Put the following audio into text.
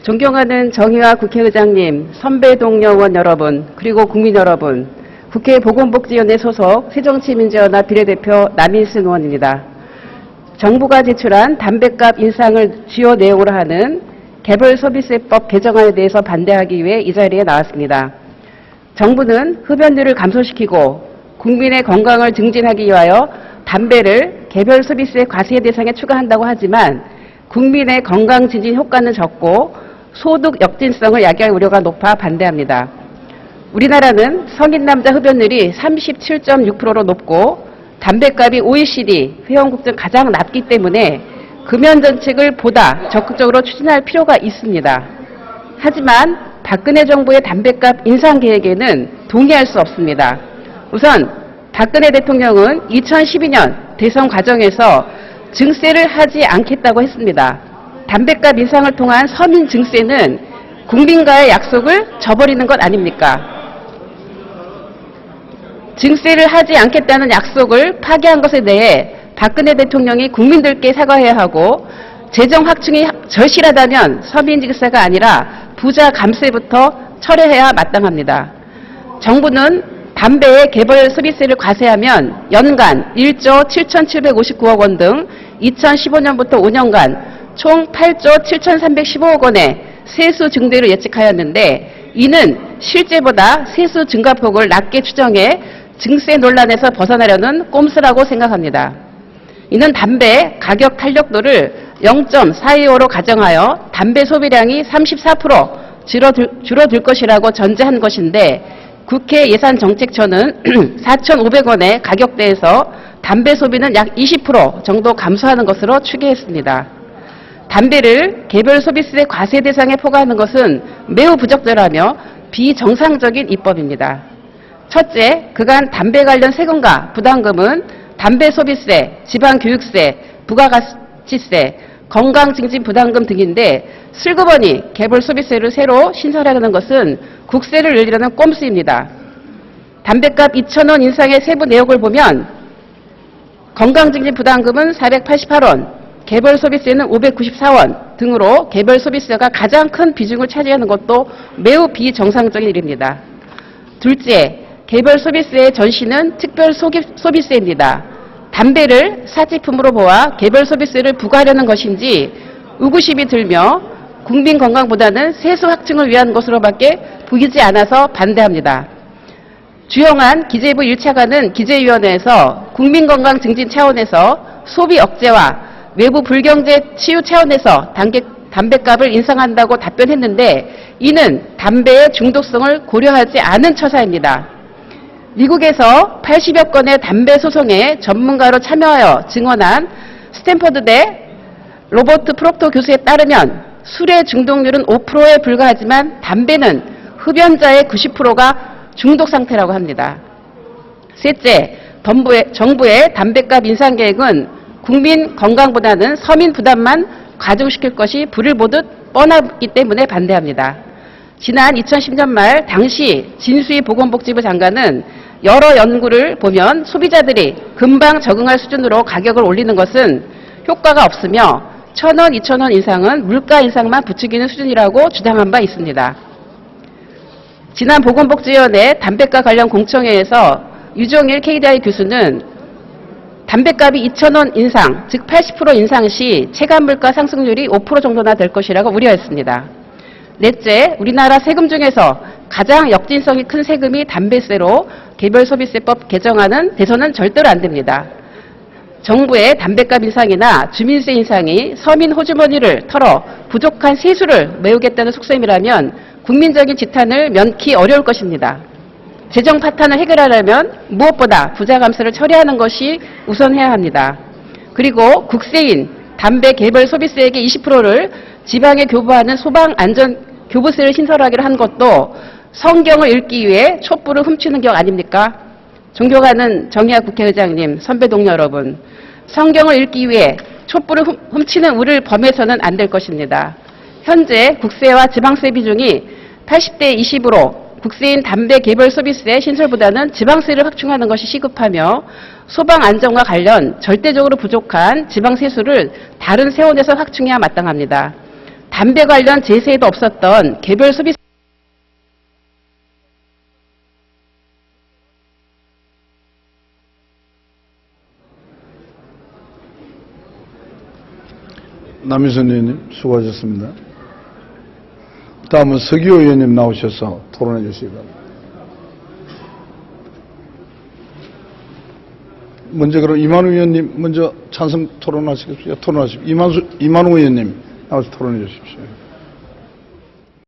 존경하는 정의화 국회의장님, 선배 동료 의원 여러분, 그리고 국민 여러분, 국회 보건복지위원회 소속 새정치민주연합 비례대표 남인순 의원입니다. 정부가 제출한 담뱃값 인상을 주요 내용으로 하는 개별소비세법 개정안에 대해서 반대하기 위해 이 자리에 나왔습니다. 정부는 흡연율을 감소시키고 국민의 건강을 증진하기 위하여 담배를 개별소비세 과세 대상에 추가한다고 하지만 국민의 건강 증진 효과는 적고 소득 역진성을 야기할 우려가 높아 반대합니다. 우리나라는 성인 남자 흡연율이 37.6%로 높고 담뱃값이 OECD 회원국 중 가장 낮기 때문에 금연 정책을 보다 적극적으로 추진할 필요가 있습니다. 하지만 박근혜 정부의 담뱃값 인상 계획에는 동의할 수 없습니다. 우선 박근혜 대통령은 2012년 대선 과정에서 증세를 하지 않겠다고 했습니다. 담뱃값 인상을 통한 서민 증세는 국민과의 약속을 저버리는 것 아닙니까? 증세를 하지 않겠다는 약속을 파기한 것에 대해 박근혜 대통령이 국민들께 사과해야 하고 재정 확충이 절실하다면 서민 증세가 아니라 부자 감세부터 철회해야 마땅합니다. 정부는 담배의 개별 소비세를 과세하면 연간 1조 7,759억 원 등 2015년부터 5년간 총 8조 7,315억 원의 세수 증대를 예측하였는데 이는 실제보다 세수 증가폭을 낮게 추정해 증세 논란에서 벗어나려는 꼼수라고 생각합니다. 이는 담배 가격 탄력도를 0.425로 가정하여 담배 소비량이 34% 줄어들 것이라고 전제한 것인데 국회 예산정책처는 4,500원의 가격대에서 담배 소비는 약 20% 정도 감소하는 것으로 추계했습니다. 담배를 개별 소비세 과세 대상에 포괄하는 것은 매우 부적절하며 비정상적인 입법입니다. 첫째, 그간 담배 관련 세금과 부담금은 담배 소비세, 지방교육세, 부가가치세, 건강증진 부담금 등인데 슬그머니 개별 소비세를 새로 신설하려는 것은 국세를 늘리려는 꼼수입니다. 담뱃값 2,000원 인상의 세부 내역을 보면 건강증진 부담금은 488원, 개별 소비세는 594원 등으로 개별 소비세가 가장 큰 비중을 차지하는 것도 매우 비정상적인 일입니다. 둘째, 개별 소비세의 전신은 특별 소비세입니다. 담배를 사치품으로 보아 개별 소비세를 부과하려는 것인지 의구심이 들며 국민 건강보다는 세수 확충을 위한 것으로밖에 보이지 않아서 반대합니다. 주영한 기재부 1차관은 기재위원회에서 국민건강 증진 차원에서 소비 억제와 외부 불경제 치유 차원에서 담뱃값을 인상한다고 답변했는데 이는 담배의 중독성을 고려하지 않은 처사입니다. 미국에서 80여 건의 담배 소송에 전문가로 참여하여 증언한 스탠퍼드대 로버트 프록터 교수에 따르면 술의 중독률은 5%에 불과하지만 담배는 흡연자의 90%가 중독 상태라고 합니다. 셋째, 정부의 담뱃값 인상 계획은 국민 건강보다는 서민 부담만 가중시킬 것이 불을 보듯 뻔하기 때문에 반대합니다. 지난 2010년 말 당시 진수희 보건복지부 장관은 여러 연구를 보면 소비자들이 금방 적응할 수준으로 가격을 올리는 것은 효과가 없으며 1,000원, 2,000원 인상은 물가 인상만 부추기는 수준이라고 주장한 바 있습니다. 지난 보건복지위원회 담배값 관련 공청회에서 유종일 KDI 교수는 담뱃값이 2,000원 인상, 즉 80% 인상 시 체감물가 상승률이 5% 정도나 될 것이라고 우려했습니다. 넷째, 우리나라 세금 중에서 가장 역진성이 큰 세금이 담배세로 개별소비세법 개정안은 돼서는 절대로 안 됩니다. 정부의 담뱃값 인상이나 주민세 인상이 서민 호주머니를 털어 부족한 세수를 메우겠다는 속셈이라면 국민적인 지탄을 면키 어려울 것입니다. 재정 파탄을 해결하려면 무엇보다 부자 감세를 처리하는 것이 우선해야 합니다. 그리고 국세인 담배 개별 소비세액의 20%를 지방에 교부하는 소방안전교부세를 신설하기로 한 것도 성경을 읽기 위해 촛불을 훔치는 격 아닙니까? 존경하는 정의화 국회의장님, 선배 동료 여러분, 성경을 읽기 위해 촛불을 훔치는 우를 범해서는 안 될 것입니다. 현재 국세와 지방세 비중이 80대 20으로 국세인 담배 개별 소비세 신설보다는 지방세를 확충하는 것이 시급하며 소방 안전과 관련 절대적으로 부족한 지방세수를 다른 세원에서 확충해야 마땅합니다. 담배 관련 제세에도 없었던 개별 소비 남희선 의원님 수고하셨습니다. 다음은 서기호 의원님 나오셔서 토론해 주시기 바랍니다. 먼저 그럼 이만우 의원님 먼저 찬성 토론하시겠습니까? 토론하십시오. 이만우 의원님 나와서 토론해 주십시오.